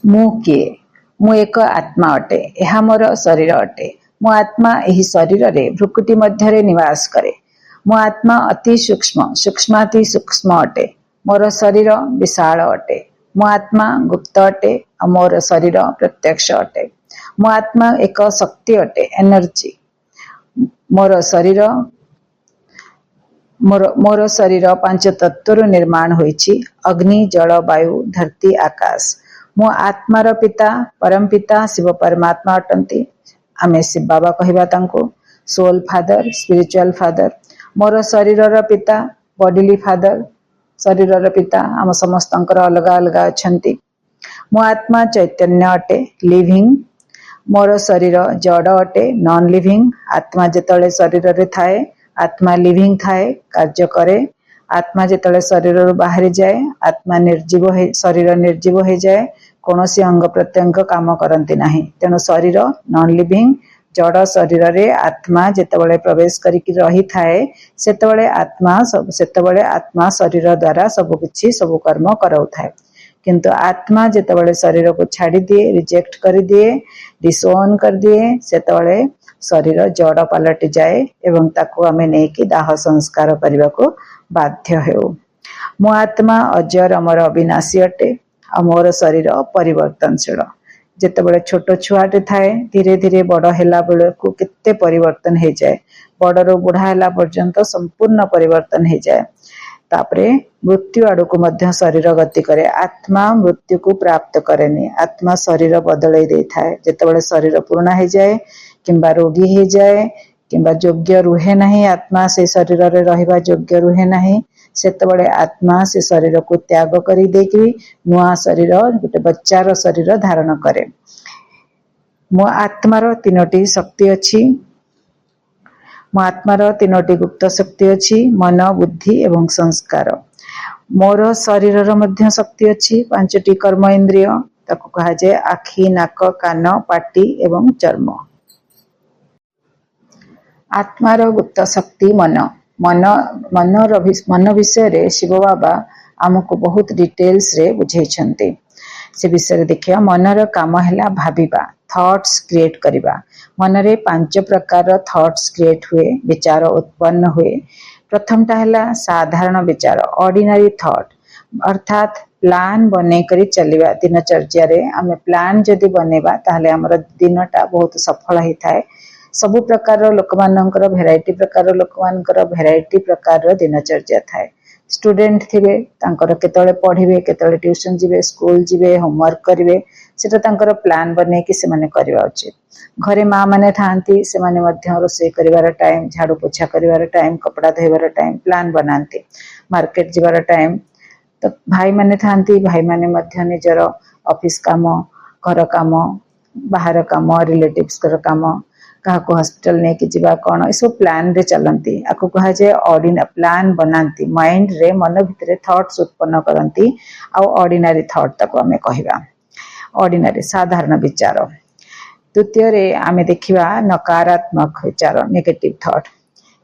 मु किए मु एक आत्मा अटे यह मोर शरीर अटे मो आत्मा यही शरीर रे भ्रुकुटी मध्य निवास करे मो आत्मा अति सूक्ष्म सूक्ष्माति सूक्ष्म अटे मोर शरीर विशाल अटे मो आत्मा गुप्त अटे और मोर शरीर प्रत्यक्ष अटे मो आत्मा एक शक्ति अटे एनर्जी मोर शरीर मोर शरीर पांच तत्व निर्माण होईछि अग्नि जल वायु धरती आकाश मो आत्मार पिता परम पिता शिव परमात्मा अटंती आमे शिव बाबा कहबा तांको सोल फादर स्पिरिचुअल फादर मोर शरीरर पिता बॉडीली फादर शरीरर पिता आम समस्तंकर अलग अलग अछंती मो आत्मा चैतन्य अटे लिविंग मोर शरीर जड़ अटे नॉन लिविंग आत्मा जेतले शरीर रे थाए आत्मा लिविंग थाए कार्य करे आत्मा जेतले शरीर रू बाहरी जाए आत्मा निर्जीव शरीर निर्जीव हो जाए कौन सी अंग प्रत्यंग काम करती नाही तेणु शरीर नॉन लिविंग जड़ शरीर रे आत्मा जेतबळे प्रवेश करिक रही थाए सेतबळे आत्मा शरीर द्वारा सब किछि सब कर्म कराउ थाए किंतु आत्मा जेतबळे शरीर को छाड़ी दिए रिजेक्ट कर दिए डिसोन कर दिए सेतबळे शरीर जड़ पलटि जाए एवं ताको आमे नेकी दाह संस्कार करने को बाध्य हेउ मो आत्मा अजर अमर अविनाशी अटे आ मोर शरीर परिवर्तनशील जेतेबेले छोट छुआटे थाए धीरे धीरे बड़ हैला बेलू केते परिवर्तन हो जाए बड़रू बुढ़ा हैला पर्यंत संपूर्ण परिवर्तन हो जाए तापरे मृत्यु आड़ को मध्य शरीर गति करे आत्मा मृत्यु को प्राप्त करेनी आत्मा शरीर बदलई दे थाए जेतेबेले शरीर पूर्ण हो जाए किंबा रोगी हो जाए किंबा योग्य रुहे नहीं आत्मा से शरीर रे रहिबा योग्य रुहे नहीं सेतबेले आत्मा से शरीर को त्याग करी देकी नुआ शरीर गोटे बच्चार शरीर धारण करे मो आत्मार तीनोटी शक्ति अछि मो आत्मार तीनोटी गुप्त शक्ति अछि मन बुद्धि एवं संस्कार मोर शरीर मध्य शक्ति अछि पांचटी कर्म इंद्रिय ताको कहा जाए आखि नाक कान पाटी एवं चर्म आत्मार गुप्त शक्ति मन मन मन विषय रे शिव बाबा आमको बहुत डिटेल्स रे बुझेछंती से विषय रे देखिया मनर काम हैला भाबिबा थॉट्स क्रिएट करिबा मन रे पांच प्रकार थॉट्स क्रिएट हुए विचार उत्पन्न हुए प्रथमटा हैला साधारण विचार ऑर्डिनरी थॉट अर्थात प्लान बने करी चलिबा दिनचर्या रे आमे प्लान जदी बनेबा ताहले हमर दिनटा बहुत सफल ही थाए सबु प्रकार लोक मानकर भेराइटी प्रकार लोक मानकर भेराइटी प्रकार दिनचर्या थाए स्टूडेंट थिबे तांकर केतले पढिबे केतले ट्यूशन जिबे स्कूल जिबे होमवर्क करिवे सेटा तांकर प्लान बने कि से माने करबा उचित घरे मां माने थांती से माने मध्य रोसे करिवार टाइम झाड़ू पोछा करिवार टाइम कपड़ा धोइबार टाइम प्लान बनांती मार्केट जिबार टाइम तो भाई माने थांती भाई माने मध्य निजर ऑफिस काम घर काम बाहर काम रिलेटिव्स कर काम कहा को हॉस्पिटल ने कि जीवा कोन इसो प्लान रे चलंती आको कहा जे ऑर्डिनरी प्लान बनांती माइंड रे मन भितरे थॉट्स उत्पन्न करंती आ ऑर्डिनरी थॉट तको हमें कहिबा ऑर्डिनरी साधारण विचार द्वितीय रे आमे देखिबा नकारात्मक विचार negative thought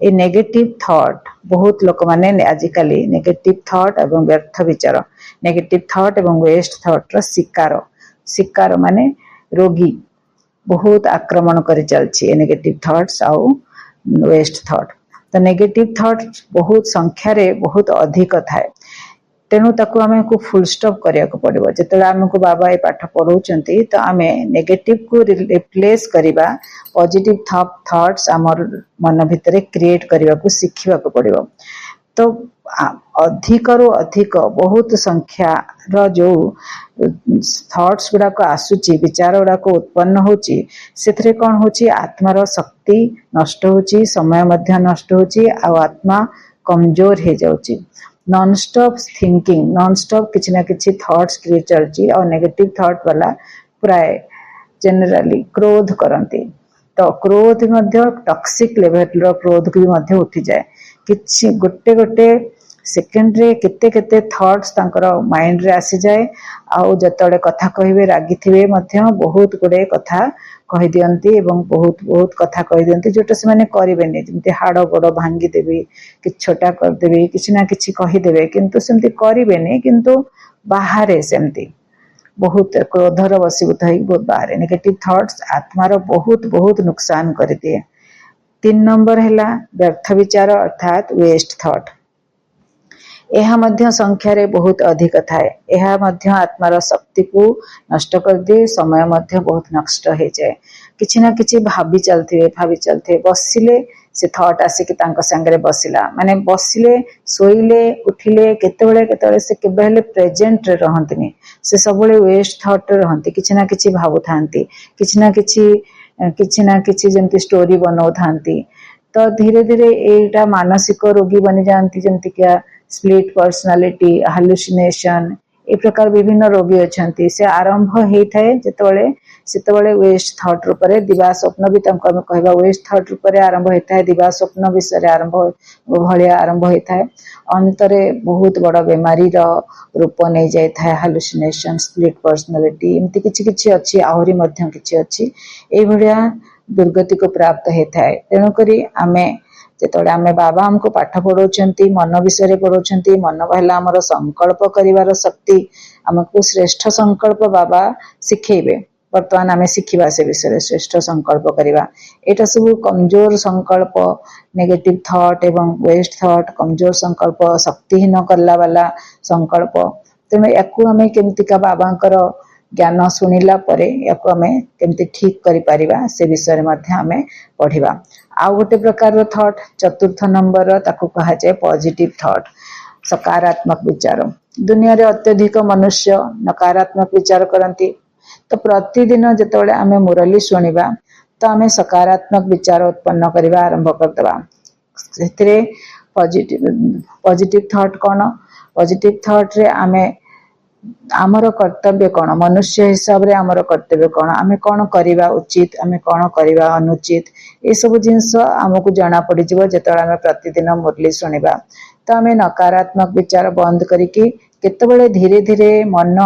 a negative thought बहुत लोक माने आजिकली नेगेटिव थॉट एवं व्यर्थ विचार नेगेटिव थॉट एवं वेस्ट थॉट रो शिकार माने रोगी बहुत आक्रमण कर चलछि नेगेटिव थॉट्स आउ वेस्ट थॉट तो नेगेटिव थॉट्स बहुत संख्या रे बहुत अधिक थाए तेणु ताकू आमे को फुल स्टॉप करिया को पड़िबो जेतले आमे को बाबा ए पाठ पढौचंती तो आमे नेगेटिव को रिप्लेस करिबा पॉजिटिव थॉट्स हमर मन भितरे क्रिएट करिवा को सिखिबा को पड़िबो तो अधिक रु अधिक बहुत संख्या रो जो थॉट्स गुडा को आसुची विचार गुडा को उत्पन्न होची सेथरे कोन होची आत्मार शक्ति नष्ट होची समय मध्य नष्ट होची आ आत्मा कमजोर हे जाउची non stop thinking non stop किछि ना किछि थॉट्स क्रिएट चलची और नेगेटिव थॉट वाला प्राय जनरली क्रोध करंती तो क्रोध मध्य टॉक्सिक लेवल रो क्रोध भी मध्य उठी जाए किछि गोटे गोटे सेकेंड रे केते केते थॉट्स तांकर माइंड रे आसी जाए आउ जतले कथा कहिबे रागी थिबे मध्य बहुत गुडे कथा कहि दियंती एवं बहुत बहुत कथा कहि दियंती जोटा से माने करिबेनी जेंति हाड़ गोड़ भांगी देबी कि छोटा कर देबी किछि ना किछि कहि देबे किंतु सेमति करिबेनी किंतु बाहरे सेमति बहुत क्रोधर वशीभूत होगी बहुत बाहर। नेगेटिव थॉट्स आत्मार बहुत बहुत नुकसान कर दिए। 3 नंबर है व्यर्थ विचार अर्थात वेस्ट थॉट। यह मध्य संख्यार बहुत अधिक थाए। यह मध्य आत्मार शक्ति को नष्ट कर दिए, समय मध्य बहुत नष्ट हो जाए। किसी ना किसी भावी चलते बसिले से थॉट आसिक सांगे बसला माने बसिले शोइले उठिले केतबेले से केबे प्रेजेंट रे रहंतिनी, से सबले वेस्ट थॉट रहंती। किसी ना किसी भावु थांती, किसी ना किसी जमती स्टोरी बनाउ थांती। तो धीरे धीरे एटा मानसिक रोगी बनी जाती, जमती क्या स्प्लिट पर्सनालिटी, हालुसिनेशन, ए प्रकार विभिन्न रोगी अच्छा। से आरंभ होता है जितेबाला वेस्ट थॉट रूप से दिवा स्वप्न भी कहवा वेस्ट थॉट रूप से आरंभ होता है। दिवा स्वप्न विषय आरंभ भाया आरंभ होता है। अंतरे बहुत बड़ बेमारी रूप नहीं जाए, हालुसिनेशन, स्प्लिट पर्सनालिटी, एमती किछि अच्छी आहरी किछि अच्छी एभलिया दुर्गति को प्राप्त होता है। तेणुक आमे जेतबेले आमे बाबा हमको पाठ पढ़ाउछंती, मन विषय पढ़ाउछंती, मन कहला हमर संकल्प करिवार शक्ति, हमको श्रेष्ठ संकल्प बाबा सिखेबे। वर्तमान आमे सिखिबा से विषय श्रेष्ठ संकल्प करिवा। एटा सब कमजोर संकल्प, नेगेटिव थॉट एवं वेस्ट थॉट, कमजोर संकल्प, शक्तिहीन करला वाला संकल्प। तेणु याकू आमे केमतिका बाबांकर ज्ञान शुणिला परे याकू आमे केमति ठीक करि परिबा से विषय मध्ये आमे पढ़िबा। आउ गोटे प्रकार थॉट चतुर्थ नंबर ताकू कहा जाए पॉजिटिव थॉट, सकारात्मक विचार। दुनिया रे अत्यधिक मनुष्य नकारात्मक विचार करती। तो प्रतिदिन जितेबाला आमे मुरली शुणिबा तो आमे सकारात्मक विचार उत्पन्न करबा आरंभ करदबा। सेतिरे पॉजिटिव थॉट कौन? पॉजिटिव थॉट रे आमे आमर कर्तव्य कौन, मनुष्य हिसाब रे आमर कर्तव्य कौन, आमे कौन करिबा उचित, आमे कौन करिबा अनुचित, ये सब जिनस आमको जना पड़ जिवो जेतेबेले आमे प्रतिदिन मुरली शुणिबा। तो आमे नकारात्मक विचार बंद करिकी केतेबेले धीरे धीरे मन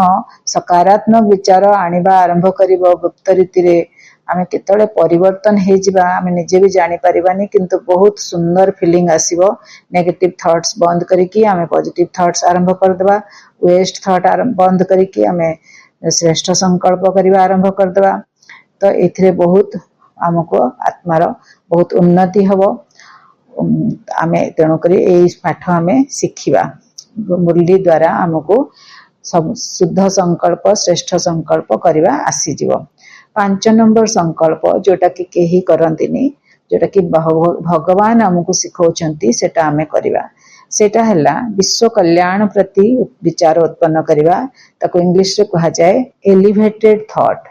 सकारात्मक विचार आनिबा आरंभ करिबो। गुप्त रीति रे आमे केतेबेले परिवर्तन हे जिबा आमे निजे भी जानि परिबानी, किंतु बहुत सुंदर फीलिंग आसीबो। नेगेटिव थॉट्स बंद करिकी आमे पॉजिटिव थॉट्स आरंभ करदबा। वेस्ट थॉट बंद करिकी आमे श्रेष्ठ संकल्प करिबा आरंभ करदबा। तो एथिरे बहुत आमको आत्मार बहुत उन्नति हबो। आमे तेणु करी एई पाठ आमे शिखिबा। मुरली द्वारा आमको सब शुद्ध संकल्प श्रेष्ठ संकल्प करिबा आसी जिवो। 5 नंबर संकल्प जोटा कि केही करंतिनी, जोटा कि भगवान आमको सिखौछंती, सेटा आमे करिबा। सेटा हला विश्व कल्याण प्रति विचार उत्पन्न करिबा। ताको इंग्लिश रे कहा जाए एलिवेटेड थॉट।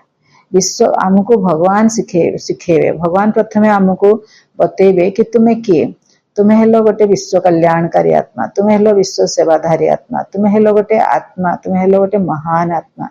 विश्व आमको भगवान सिखेबे। भगवान प्रथमे आमको बतेबे कि तुमे किए, तुमे हेलो गोटे विश्व कल्याणकारी आत्मा, तुमे हेलो विश्व सेवाधारी आत्मा, तुमे हेलो गोटे आत्मा, तुमे हेलो गोटे महान आत्मा,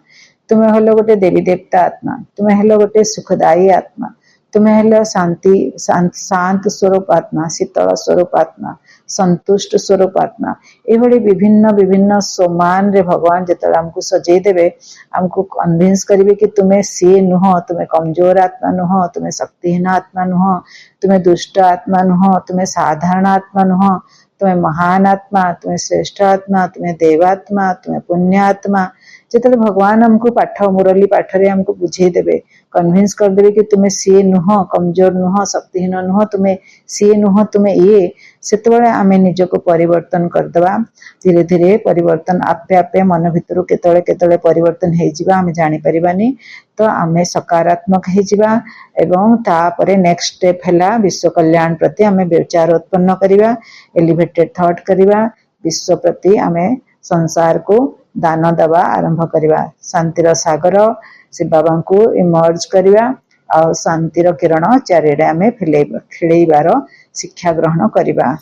तुमे हेलो गोटे देवी देवता आत्मा, तुमे हेलो गोटे सुखदायी आत्मा, तुमे हेलो शांत स्वरूप आत्मा, शीतल स्वरूप आत्मा, संतुष्ट स्वरूप आत्मा। एभली विभिन्न विभिन्न सम्मान रे भगवान जेतले हमको सजेई देबे, हमको कन्विंस करिवे कि तुमे सी नुह, तुमे कमजोर आत्मा नुह, तुमे शक्तिहीन आत्मा नुह, तुमे दुष्ट आत्मा नुह, तुमे साधारण आत्मा नुह, तुमे महान आत्मा, तुमे श्रेष्ठ आत्मा, तुमे देवात्मा, तुमे पुण्य आत्मा। जेतले भगवान हमको पाठ मुरली पाठ रे हमको बुझे देबे, कन्विंस कर देबे कि तुमे सी नुह, कमजोर नुह, शक्तिहीन नुह, तुमे सी नुह, तुमे ये, सेतबेले आमे निजको परिवर्तन करदबा। धीरे धीरे परिवर्तन आपे आपे मन भितरु केतले केतले परिवर्तन हे जिबा आमे जानि परिबानी। तो आमे सकारात्मक हे जिबा एवं तापरे नेक्स्ट स्टेप हैला विश्व कल्याण प्रति आमे विचार उत्पन्न करिबा, एलिवेटेड थॉट करिबा, विश्व प्रति आमे संसार को दान दबा आरंभ करिबा। शांतिर सागर से बाबा को इमर्ज करिबा और शांतिर किरण चारिडे आमे खिलेइबार शिक्षा ग्रहण करिबा।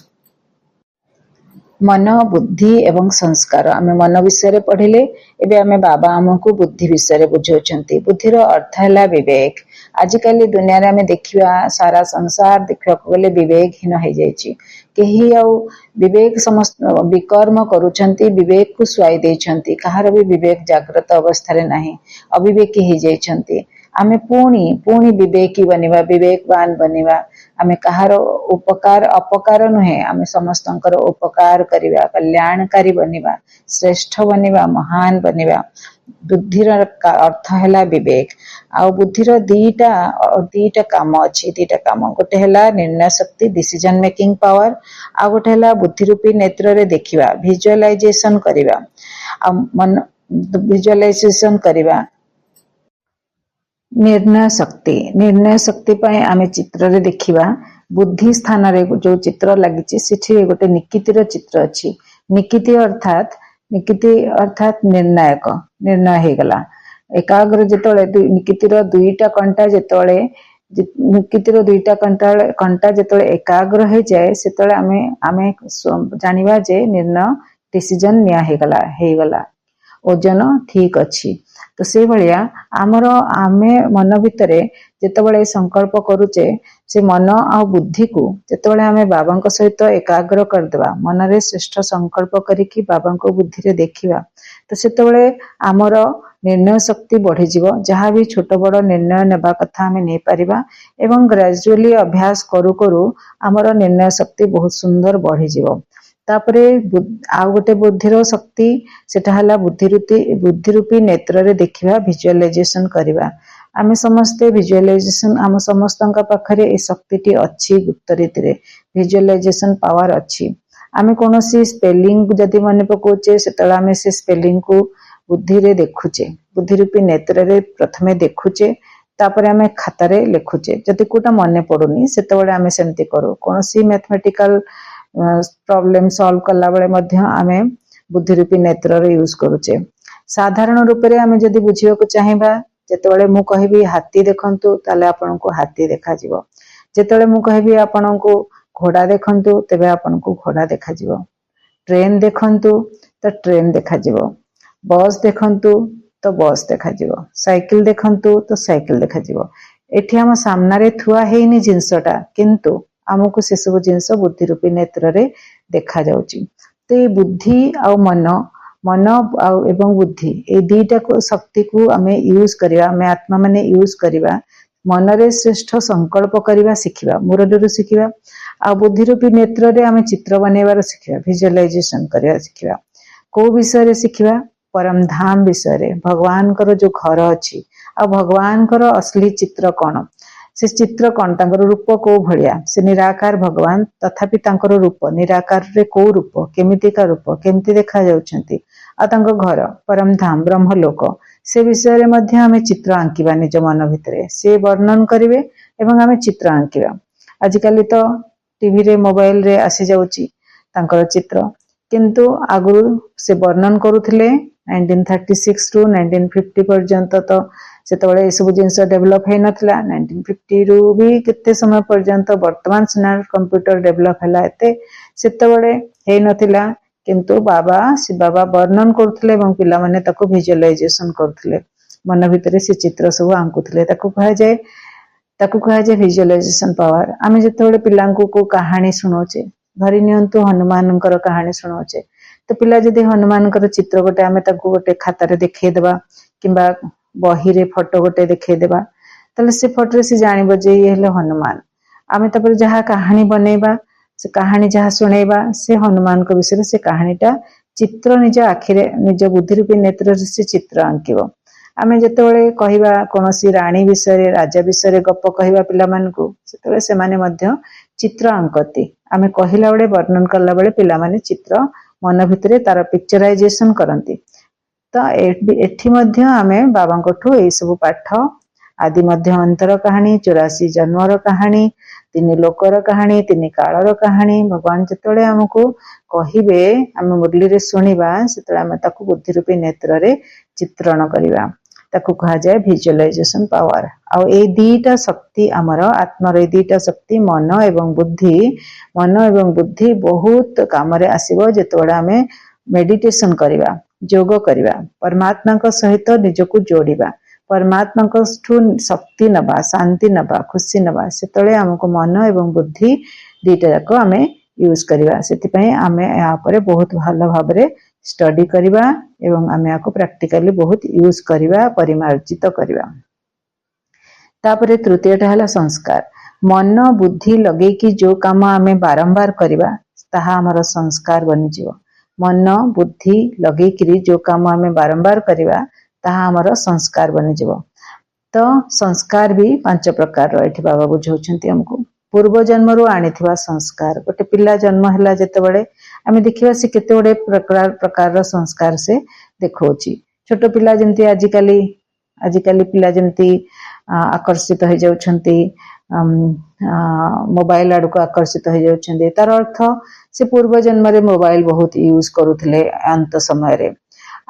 मन बुद्धि एवं संस्कार आमे मन विषय रे पढ़िले। एबे आमे बाबा हमको बुद्धि विषय रे बुझौछंती। बुद्धिर अर्थ हैला विवेक। आजिकाली दुनिया रे आमे देखिबा सारा संसार देखिबा गले विवेकहीन हो जाइछि। केही आउ विवेक समस्त विकर्म करूछंती, विवेक को सुआई देछंती। कहार भी विवेक जागृत अवस्था रे नाही, अविवेकी हो जाइछंती। आमे पुणी पुणी विवेकी बनिबा विवेकवान बनिबा आमे कहार उपकार अपकार नुहे आमे समस्तंकर उपकार करिबा कल्याणकारी बनिबा श्रेष्ठ बनिबा महान बनिबा बुद्धिर अर्थ हैला विवेक आउ बुद्धिर दीटा काम अछि दीटा काम गोटे हैला निर्णय शक्ति डिसीजन मेकिंग पावर आ गोटे हैला बुद्धि रूपी नेत्र रे देखिबा विजुअलाइजेशन करिबा आ मन विजुअलाइजेशन करिबा निर्णय शक्ति पाए आमे चित्र रे देखिबा बुद्धि स्थान रे जो चित्र लागिछि सेठी गोटे निकितिर चित्र अछि निकिति अर्थात निर्णय हे गला एकाग्र जेतळे निकितिर दुईटा कंटा जेतळे निकितिर दुईटा कंटा जेतळे एकाग्र हे जाए सेतळे आमे जानिबा जे निर्णय डिसीजन निया हे गला ओजन ठीक अछि तो से भलिया आमर आमे मन भितरे जेतबळे संकल्प करूचे से मन आ बुद्धि को जेतबळे आमे बाबांक सहित एकाग्र कर देबा मन रे श्रेष्ठ संकल्प करिकि बाबांक बुद्धि रे देखिबा तो सेतबळे आमर निर्णय शक्ति बढ़ी जीवो जहाँ भी छोट बड़ निर्णय नेबा कथा आमे नै परिबा एवं ग्रेजुअली अभ्यास करू करू आमर निर्णय शक्ति बहुत सुंदर बढ़ी जीवो तापरे आ गोटे बुद्धिर शक्ति सेटा हला बुद्धि रूपी नेत्र रे देखिबा विजुअलाइजेशन करिबा आमे समस्ते विजुअलाइजेशन आम समस्तंक पाखरे ए शक्तिटी अछि गुप्त रीति रे विजुअलाइजेशन पावर अछि आमे कोनोसी स्पेलिंग जदि मन पकोचे सेतला आमे से स्पेलिंग को बुद्धि रे देखुचे बुद्धि रूपी नेत्र रे प्रथमे देखुचे तापरे आमे खाता रे लिखुचे जदि कोटा मने पडुनी सेतबळे आमे सेंति करू कोनोसी मैथमेटिकल प्रॉब्लम सॉल्व करला बेले मध्य आमे बुद्धि रूपी नेत्र रे यूज करूचे साधारण रूप रे आमे जदि बुझियो चाहिबा जेतबळे मु कहबी हाथी देखंतु ताले आपनको हाथी देखा जिवो जेतबळे मु कहबी आपनको घोड़ा देखंतु तबे आपनको घोड़ा देखा जिवो ट्रेन देखंतु तो ट्रेन देखा जिवो बस देखंतु तो बस देखा जिवो साइकिल देखंतु तो साइकिल देखा जिवो एठी हम सामना रे थुआ हेनी जिंसटा किंतु आमको से सब जिनस बुद्धि रूपी नेत्र रे देखा जाउची तो ये बुद्धि आ मन एवं बुद्धि ए दीटा को शक्ति को आमे यूज करिवा आमे आत्मा माने यूज करिवा मन रे श्रेष्ठ संकल्प करिवा सिखिबा मुरडरू सिखिबा आ बुद्धि रूपी नेत्र रे आमे चित्र बनेबार सिखिबा विजुअलाइजेशन करिवा सिखिबा को विषय रे सिखिबा परम धाम विषय रे भगवान कर जो घर अछि आ भगवान कर असली चित्र कोन से चित्र कौन तांकर रूप को भलिया से निराकार भगवान तथापि तांकर रूप निराकार रे को रूप केमिति का रूप केमिति देखा जाउछंती आ तांको घर परम धाम ब्रह्मलोक से विषय रे मध्य हमें चित्र आंकिबा निज मन भितरे से वर्णन करिवे एवं हमें चित्र आंकिबा आजिकाली तो टीवी रे मोबाइल रे आसी जाउची तांकर चित्र किंतु आगु से वर्णन करूथिले 1936 टू 1950 पर्यंत तो सेतबळे ए सब जिंस डेवलप हे नथला 1950 रु भी केते समय पर्यंत वर्तमान सिना कंप्यूटर डेवलप हला एते सेतबळे हे नथिला किंतु बाबा वर्णन करथले एवं पिला माने ताको विजुअलाइजेशन करथले मन भितरे से चित्र सब आंकुथले ताको कहा जाय विजुअलाइजेशन पावर आमे जेतबळे पिलांको को कहानी सुनोचे धरि नियंतु हनुमानकर कहानी सुनोचे तो पिला जदि हनुमानकर चित्र गोटे आमे ताको गोटे खाता रे देखै देबा किबा बही रे फोटो गोटे देखै देबा तले से फोटो रे से जानिबो जे ये हले हनुमान आमे तपर जहा कहानी बनेबा से कहानी जहा सुनेबा से हनुमान को विषय से कहानीटा चित्र निज आखिरे निज बुद्धि रूपी नेत्र से चित्र आंकिबो आमे जेतेबेले कहिबा कोनोसी रानी विषय रे राजा विषय रे गप कहिबा पिला मान को सेतेबेले से माने मध्य चित्र आंकती आमे कहिला बेले वर्णन करला बेले पिला माने चित्र मन भितरे तार पिक्चराइजेशन करंती तो एठी मध्य आमे बाबांकठू ए सब पाठ आदि मध्य अंतर कहानी 84 जन्मर कहानी 3 लोकर कहानी 3 कालर कहानी भगवान जेतले हमको कहिबे आमे मुरली रे सुनिबा सेतले आमे ताकू बुद्धि रूपी नेत्र रे चित्रण करिबा ताकू कहा जाय विजुअलाइजेशन पावर आ ए दीटा शक्ति हमर आत्मा रे दीटा शक्ति मन एवं बुद्धि बहुत काम रे आसीबो जेतोडा आमे मेडिटेशन करिबा जोग करिबा परमात्मा को सहित निजको जोड़िबा परमात्मा को शक्ति नबा शांति नबा खुशी नबा सेतले हमको मन एवं बुद्धि दीटा जाको आमे यूज करिबा सेति पय आमे या परे बहुत भलो भाबरे स्टडी करिबा एवं आमे आको प्रैक्टिकली बहुत यूज करिबा परिमार्जित करिबा। तापरे तृतीयटा है संस्कार। मन बुद्धि लगे कि जो काम आमे बारंबार करवा ताहा हमर संस्कार बनी जीव। मन बुद्धि लगे कि जो काम आमे बारंबार करवा ताहा हमर संस्कार बनी जीव। तो संस्कार भी 5 प्रकार रही बाबा बुझाउछंती हमको। पूर्व जन्म रु आनिथिबा संस्कार। गोटे पिला जन्म हैला जेतेबेले आमे देखिबा से केते बडे प्रकार संस्कार से देखौची। छोट पिला जेमती आजिकाली पिला जेमती आकर्षित हो जाउछंती मोबाइल आड़ को आकर्षित हो जाउछंती तार अर्थ से पूर्व जन्म रे मोबाइल बहुत यूज करुथिले अंत समय रे।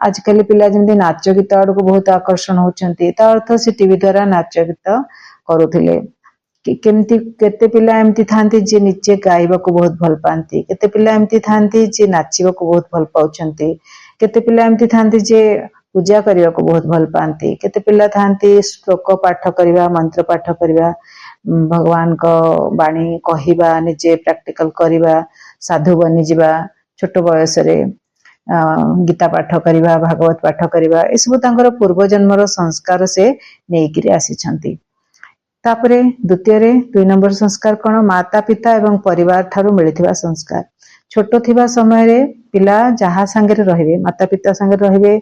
आजिकाली पिला जेमती नाच गीत आड़ को बहुत आकर्षण होउछंती तार अर्थ से टीवी द्वारा नाच गीत करुथिले। केमती केते पिला एमती थांती जे निचे गाइबा को बहुत भल पांती, केते पिला एमती थांती जे नाचिबा को बहुत भल पाउछंती, केते पिला एमती थांती जे पूजा करिया को बहुत भल पांती, केते पिला थांती श्लोक पाठ करिवा मंत्र पाठ करिवा भगवान को बाणी कहिबा निजे प्रैक्टिकल करिवा साधु बनी जिबा छोट बयस रे गीता पाठ करिवा भागवत पाठ करिवा ए सब तांकर पूर्व जन्मर संस्कार से नेइकिरी आसीछंती। तापरे द्वितीय रे 2 नंबर संस्कार कोन माता पिता एवं परिवार थारु मिलिथिबा संस्कार। छोट थिबा समय रे पिला जहा संगे रहिबे माता पिता संगे रहिबे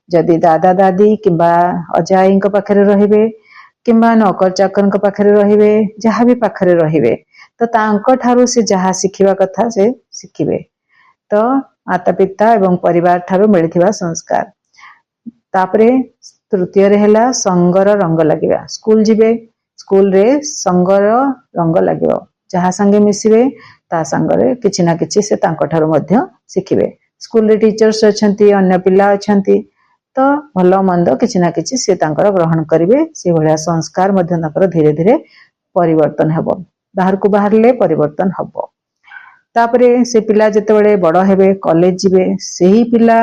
जदि दादा दादी किबा अजाई को पाखरे रहिबे किबा नौकर चाकर को पाखरे रहिबे जहा भी पाखरे रहिबे तो तांको थारु से जहा सिखिबा कथा से सिखिबे। तो माता पिता एवं परिवार थारु मिलिथिबा संस्कार। तापरे तृतीय रे हैला संगर रंग लागिबा। स्कूल जिबे स्कूल रे संगर रंग लागिबो जहा संगे मिसिबे ता संगरे किछि ना किछि से तांको थारु मध्य सिखिबे। स्कूल रे टीचर्स अछंती अन्य पिला अछंती तो भलो मंद किछि ना किछि से तांकर ग्रहण करिवे से भलिया संस्कार मध्य तांकर धीरे धीरे परिवर्तन हेबो बाहर को बाहरले परिवर्तन हबो। तापरे से पिला जते बडे बड़ हेबे कॉलेज जिबे सेही पिला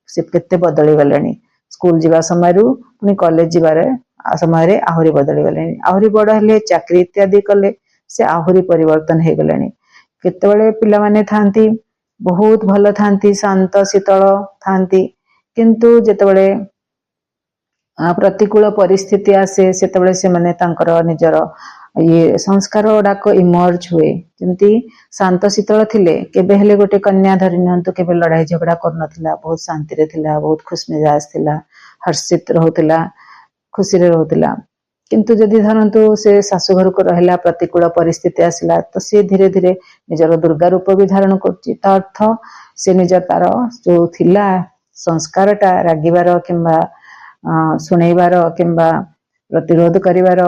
से केते बदली गलेनी स्कूल जिबा समय रु पुनी कॉलेज जिबारे समय रे आहुरी बदली गलेनी आहुरी बड़ हेले चाकरी इत्यादि कले से आहुरी परिवर्तन हे गलेनी। केते बडे पिला माने थांती बहुत भलो थांती शांत शीतल थांती किंतु जते बडे प्रतिकूल परिस्थिति आसे सेते बडे से माने तांकर निजर ये संस्कार गुड़ाक इमर्ज हुए जमती शांत शीतल थिले केबे हेले गोटे कन्या धरी नियंतु केबे लड़ाई झगड़ा करनथिला बहुत शांति रे थिला बहुत खुश मिजाज थिला हर्षित रहउतिला खुशी रे रहउतिला। किंतु जदि धरंतु से सासु घर को रहला प्रतिकूल परिस्थिति आसिला तो से धीरे धीरे निजर दुर्गा रूप भी धारण करछि ता अर्थ से निजर तार जो थिला संस्कारटा रागिबार किंबा सुनैबार किंबा प्रतिरोध करिवार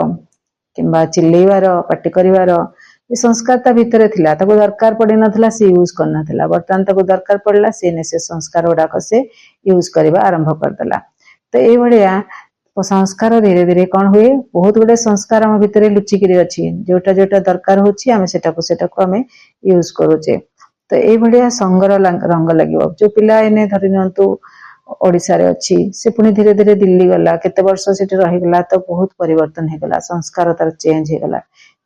किंबा चिल्लेबार पार्टी करिवार ये संस्कार ता भितर थिला ताको दरकार पड़ी नथिला से यूज करना थिला वर्तमान ताको दरकार पड़ला से संस्कार गुड़ाक से यूज करबा आरंभ कर देला। तो ए भलिया संस्कार धीरे धीरे कौन हुए बहुत गुडे संस्कार हम भितर लुचिकिरी अछि जोटा जोटा दरकार होछि आमे सेटाको आमे यूज करूचे। तो ए भलिया संगर रंग लागिवो जो पिला एने धरि नंतु ओडिसा रे अछि से पुनी धीरे धीरे दिल्ली गला केते वर्ष सेठी रहि गला तो बहुत परिवर्तन हे गला संस्कार तार चेंज हे गला।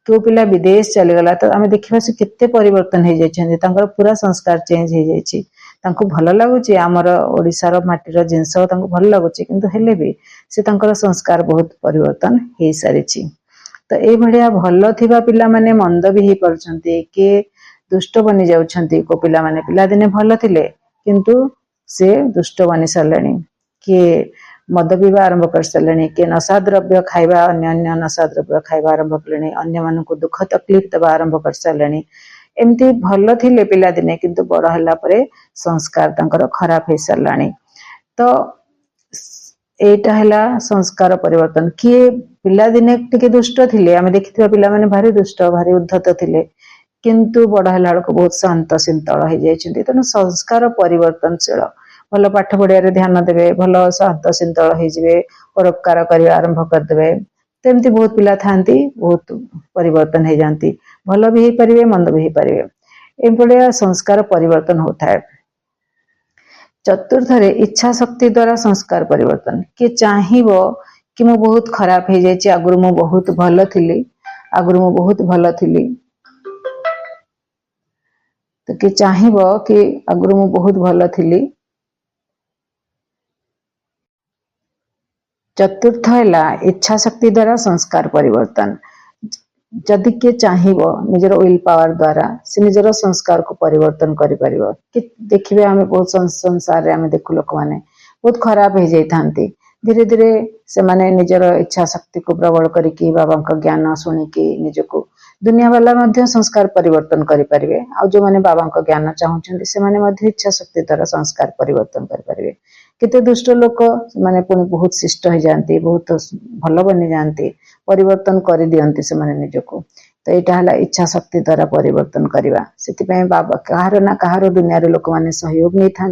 को पिला विदेश चले गला तो आमे देखिबा से केते परिवर्तन हे जायछन तांकर पूरा संस्कार चेंज हे जायछि तांको भलो लागुची हमर ओडिसा रो माटी रो जिंस तांको भलो लागुची किंतु हेले भी से तांकर संस्कार बहुत परिवर्तन हे सारिछि। तो ए भलिया भलो थिबा पिला माने मंद भी हे परछन्ते के दुष्ट बनि जाउछन्ती को पिला माने पिला दिने भलो थिले किंतु से दुष्ट बनी सारे किए मद पीवा आरंभ कर सारे किए नशा द्रव्य खाइबा अन्य नशा द्रव्य खाइबा आरंभ कले अन्य मानक दुख तकलीफ देवा आरंभ कर सारे एमती भल थिले पिला दिने किंतु बड़ होला परे संस्कार तांकर खराब हो साराणी। तो एटा हला संस्कार परिवर्तन किए पिला दिने टिके दुष्ट थिले आमे देखिथिबा पिला माने भारी दुष्ट भारी उद्धत थिले किंतु बड़ होला को बहुत शांत शीतल हो जाइछन्ती तनो संस्कार परिवर्तनशील भल पाठ पढ़िया ध्यान देवे भल शांत शीतल हो जिवे परोपकार करबा आरंभ कर देवे तेमती बहुत पिला थांती बहुत परिवर्तन हो जाती भल भी हो पारे मंद भी हो पारे एभलिया संस्कार परिवर्तन होता है। चतुर्थ रे इच्छा शक्ति द्वारा संस्कार परिवर्तन किए चाहिबो कि मु बहुत खराब हो जाइछि आगुरु मु बहुत भल थिली आगुरु मु बहुत भल थिली तो कि चाहिबो कि आगुरु मु बहुत भल थिली चतुर्थ है इच्छा शक्ति द्वारा संस्कार परिवर्तन। जदि किए चाहिए निजर विल पावर द्वारा से निजर संस्कार को परिवर्तन कर देखिए आम बहुत संसार में आम देखु लोक मैंने बहुत खराब हो जाती धीरे धीरे से माने निजर इच्छा शक्ति को प्रबल करके बाबा ज्ञान शुणिकी निजको दुनिया वाला मध्य संस्कार परिवर्तन करें आ जो मैंने बाबा ज्ञान चाहूँगी से इच्छा शक्ति द्वारा संस्कार परिवर्तन करें। केते दुष्ट लोक माने पुणी बहुत शिष्ट हो जाती बहुत भल बनी जाती परिवर्तन कर दियंती से माने निजको। तो यहाँ है इच्छा शक्ति द्वारा परिवर्तन करवा से बाबा कहार ना कहार दुनिया लोक मैंने सहयोग नहीं था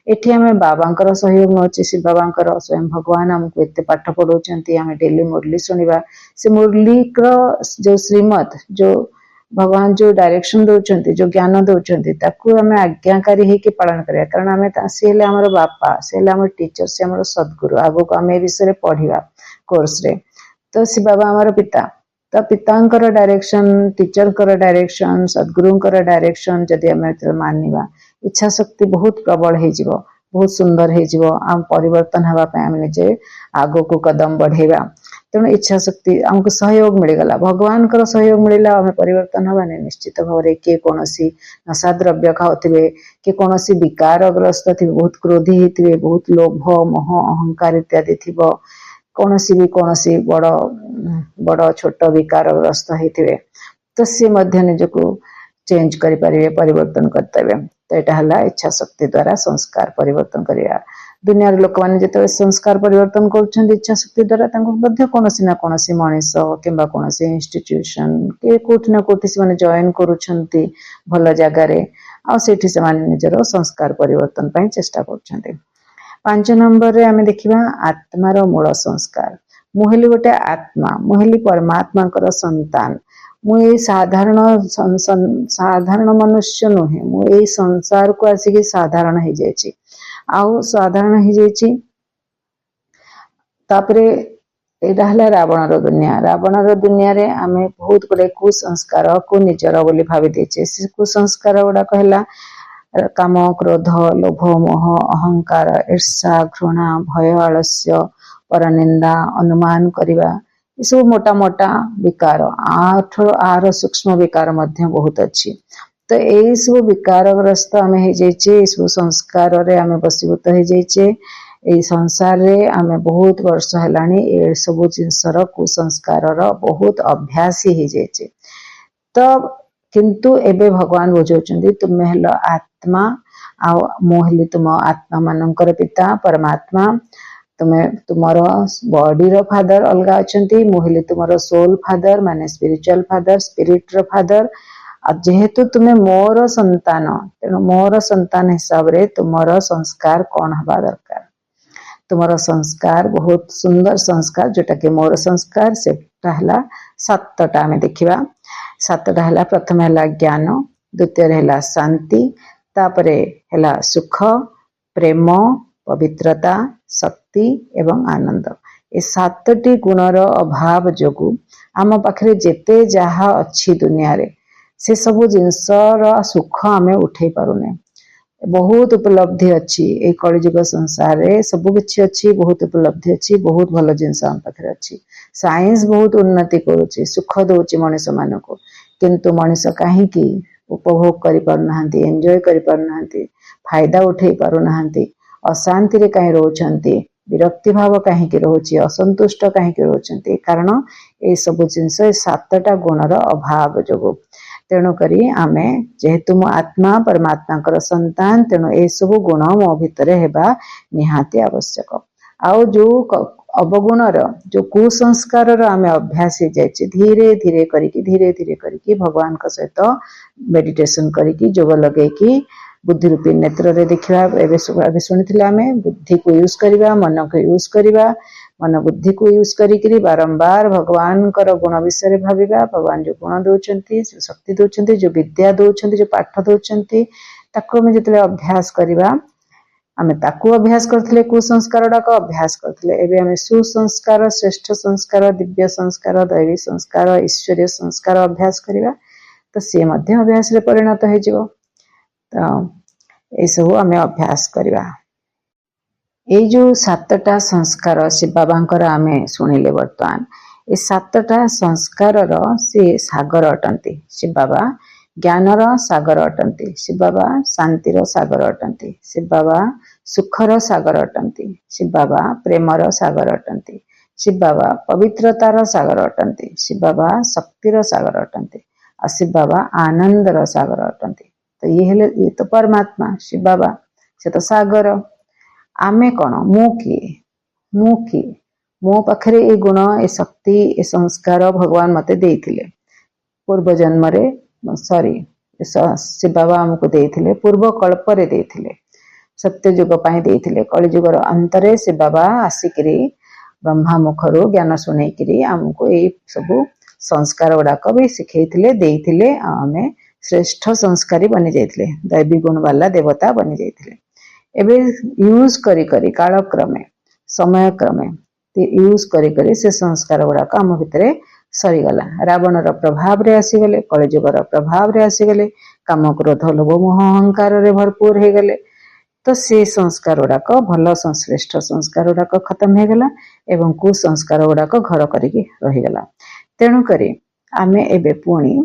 एठी आम बाबा सहयोग नौचे शिव बाबा स्वयं भगवान आमको एत पाठ पढ़ाऊँ आम डेली मुरली शुणा से मुरली जो श्रीमत जो भगवान जो डायरेक्शन दौरान जो ज्ञान दौरान आम आज्ञाकारी होकर पालन करा कारण आम सी आमर बापा सी आम टीचर सी आम सद्गुरु आगो आम ए विषय पढ़ा कोर्स रे तो सी बाबा आमर पिता तो पितांकर डायरेक्शन टीचर डायरेक्शन सद्गुरुंकर डायरेक्शन जदि आम मानिबा इच्छा शक्ति बहुत प्रबल हो बहुत सुंदर हो आम परिवर्तन होगापी आम निजे आगो को कदम बढ़ेगा तेणु इच्छा शक्ति आमको सहयोग मिलगला भगवान का सहयोग मिलला आम परिवर्तन हवानी निश्चित भाव में किए कौन नशा द्रव्य खाऊे किए कौन विकारग्रस्त थे बहुत क्रोधी होते बहुत लोभ मोह अहंकार इत्यादि थी कौन भी कौन बड़ बड़ छोट विकारग्रस्त होते तो सी निजको चेंज करें परिवर्तन करते तो यहाँ है इच्छा शक्ति द्वारा संस्कार परिवर्तन करवा दुनिया लोक मैंने जो संस्कार परिवर्तन कर इच्छा शक्ति द्वारा कौन ना कौन मनीष कि कौन इंस्टीट्यूशन कि कौटि ना कौटि से जॉइन करुँच भल जगार आठी से निजर संस्कार परिवर्तन पर चेष्टा कर। 5 नंबर रे आम देखा आत्मार मूल संस्कार मुहली गोटे आत्मा मुहली परमात्मा संतान मुझे साधारण मनुष्य नुहे मुझे संसार को आसिक साधारण हो जाए आउ साधारण हो जाए तापरे एटा है रावणर दुनिया रे आम बहुत गुड़े कुसंस्कार को निजर बोली भावी देचे से कुसंस्कार गुड़ाक है काम क्रोध लोभ मोह अहंकार ईर्षा घृणा भय आलस्य परनिंदा अनुमान करवा ये सब मोटा मोटा विकार आर सूक्ष्म विकार मध्य बहुत अच्छी तो यही सब विकारग्रस्त आम हो संस्कार आम बसीभूत हो जाइए यही संसार रे आम बहुत वर्ष है ये सब जिनसर कुसंस्कार बहुत अभ्यासी हो जाइए तो किंतु एबे भगवान बुझाऊँ तुम्हें हेल आत्मा आली तुम आत्मा मानकर पिता परमात्मा तुम्हें तुमर बॉडी रो फादर अलग अच्छा मुहली तुम सोल फादर माने स्पिरिचुअल फादर स्पिरिट रो फादर जेहेतु तुम्हें मोर संतान तेणु मोर संतान हिसाब रे तुमर संस्कार कौन हवा दरकार तुमर संस्कार बहुत सुंदर संस्कार जोटा कि मोर संस्कार से 7टा आम देखा 7टा है प्रथम है ज्ञान द्वितीय है शांति तापरे है सुख प्रेम पवित्रता शक्ति एवं आनंद ये 7टी गुणर अभाव जोगु आम पाखे जेते जहा अच्छी दुनिया रे से सब जिनसर सुख आम उठे पारुने बहुत उपलब्धि अच्छी ये कलिजुग संसार रे सब किछि अच्छी बहुत उपलब्धि अच्छी बहुत भल जिनस आम पाखे अच्छी साइंस बहुत उन्नति करुच्ची सुख दौची मनीष मान को किंतु मनीष कहीं उपभोग कर पारना एंजॉय कर पारना फायदा उठे पारना अशांति रे कहीं रोचंती विरक्ति भाव कहीं रोचे असंतुष्ट कहीं रोचंती कारण ये सब जिनस 7टा गुणर अभाव जोगु तेणुक आम जेहेतु मो आत्मा परमात्मा संतान तेणु ये सब गुण मो भितर हेबा निहाती आवश्यक आउ जो अवगुणर जो कुसंस्कार आम अभ्यास हो जाए धीरे धीरे करके भगवान का सहित मेडिटेशन करके जोग लगे बुद्धि रूपी नेत्र रे देखा शुणी आम बुद्धि को यूज करवा मन को यूज करवा मन बुद्धि को यूज करी बारंबार भगवान गुण विषय भाविबा भगवान जो गुण दौरान जो शक्ति दौरान जो विद्या दौरान जो पाठ दौरान आम जो अभ्यास करवा आम ताकू अभ्यास करथिले कुसंस्कार डाक अभ्यास करथिले एबे आम सुसंस्कार श्रेष्ठ संस्कार दिव्य संस्कार दैवी संस्कार ईश्वरीय संस्कार अभ्यास करवा तो सी मध्य अभ्यास रे परिणत हो तो ये सब आम अभ्यास करवा। ये जो 7टा संस्कार शिव बाबांकर आमे शुणिले वर्तमान ये 7टा संस्कार से सागर अटंती शिव बाबा ज्ञानर सागर अटंती शिव बाबा शांतिर सागर अटंती शिव बाबा सुखर सागर अटंती शिव बाबा प्रेमर सागर अटंती शिव बाबा पवित्रतार सागर अटंती शिव बाबा शक्तिर सागर अटंती और शिव बाबा आनंदर सागर अटंती। तो ये तो परमात्मा शिव बाबा से तो सागर आमे कौन मु किए मो पाखरे ए गुण ए शक्ति ए संस्कार भगवान मते देइथिले पूर्व जन्म रे सॉरी शिव बाबा हमको देइथिले पूर्व कल्प रे देइथिले सत्य युग पाई देइथिले कलि युगर अंतरे शिव बाबा आसिकरी ब्रह्मा मुखरु ज्ञान सुनेकरी हमको ए सब संस्कार गुड़ाक भी शिखैथिले देइथिले आमे श्रेष्ठ संस्कारी बनी जाइथिले दैवी गुण वाला देवता बनी जाइथिले। एबे यूज करी करी कालक्रमे समय क्रमे यूज करी करी से संस्कार गुड़ाक आम भितर सरीगला रावणर प्रभाव रे आसीगले कलिजुगर प्रभाव रे आसीगले काम क्रोध लोभ मोह अहंकार रे भरपूर हो गले। तो से संस्कार गुड़ाक भल श्रेष्ठ संस्कार गुड़ाक खत्म हो गला एवं कुसंस्कार गुड़ाक घर करिकी रहीगला। तेणु करी आमे एबे पुणी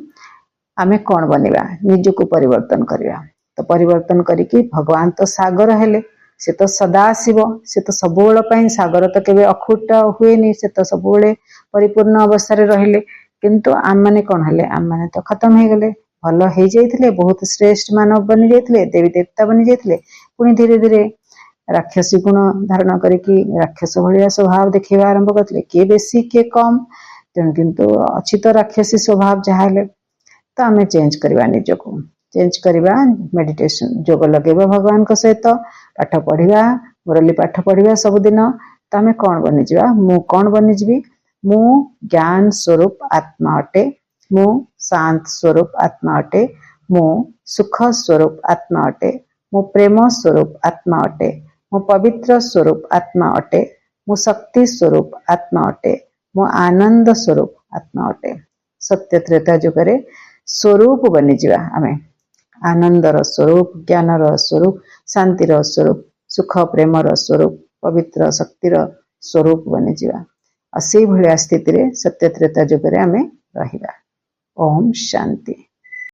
आमे कौन बनिबा निजको परिवर्तन करिया। तो परिवर्तन करिकी भगवान तो सागर हेले से तो सदा शिव से तो सबुबेल पई सागर तो केबे अखुट हुएनी से तो सबुबेले परिपूर्ण अवस्था रे रहिले किंतु आम माने कौन हेले आम माने तो खत्म हो गले भल हो जाइथिले बहुत श्रेष्ठ मानव बनी जाइथिले देवी देवता बनी जाइथिले पुणी धीरे धीरे राक्षसी गुण धारण करिकी राक्षस भलिया स्वभाव देखिबा आरंभ करथिले के बेसी के कम तेणु किंतु अछि तो राक्षसी स्वभाव जहाले तो आम चेंज करवा निजको चेंज करवा मेडिटेशन जोग लगेबा भगवान को सहित पाठ पढ़िबा मुरली पाठ पढ़िबा सबुदिन तो आम कौन बनीजा मु कौन बनीजी मु ज्ञान स्वरूप आत्मा अटे मु शांत स्वरूप आत्मा अटे मु सुख स्वरूप आत्मा अटे मु प्रेम स्वरूप आत्मा अटे मु पवित्र स्वरूप आत्मा अटे मु शक्ति स्वरूप आत्मा अटे मु आनंद स्वरूप आत्मा अटे। सत्य त्रेता जुगरे स्वरूप बनीजा आमे आनंदर स्वरूप ज्ञानर स्वरूप शांतिर स्वरूप सुख प्रेमर स्वरूप पवित्र शक्तिर स्वरूप बनीजा और से भलिया स्थिति रे सत्य त्रेता जुगरे आमे रहिबा। ओम शांति।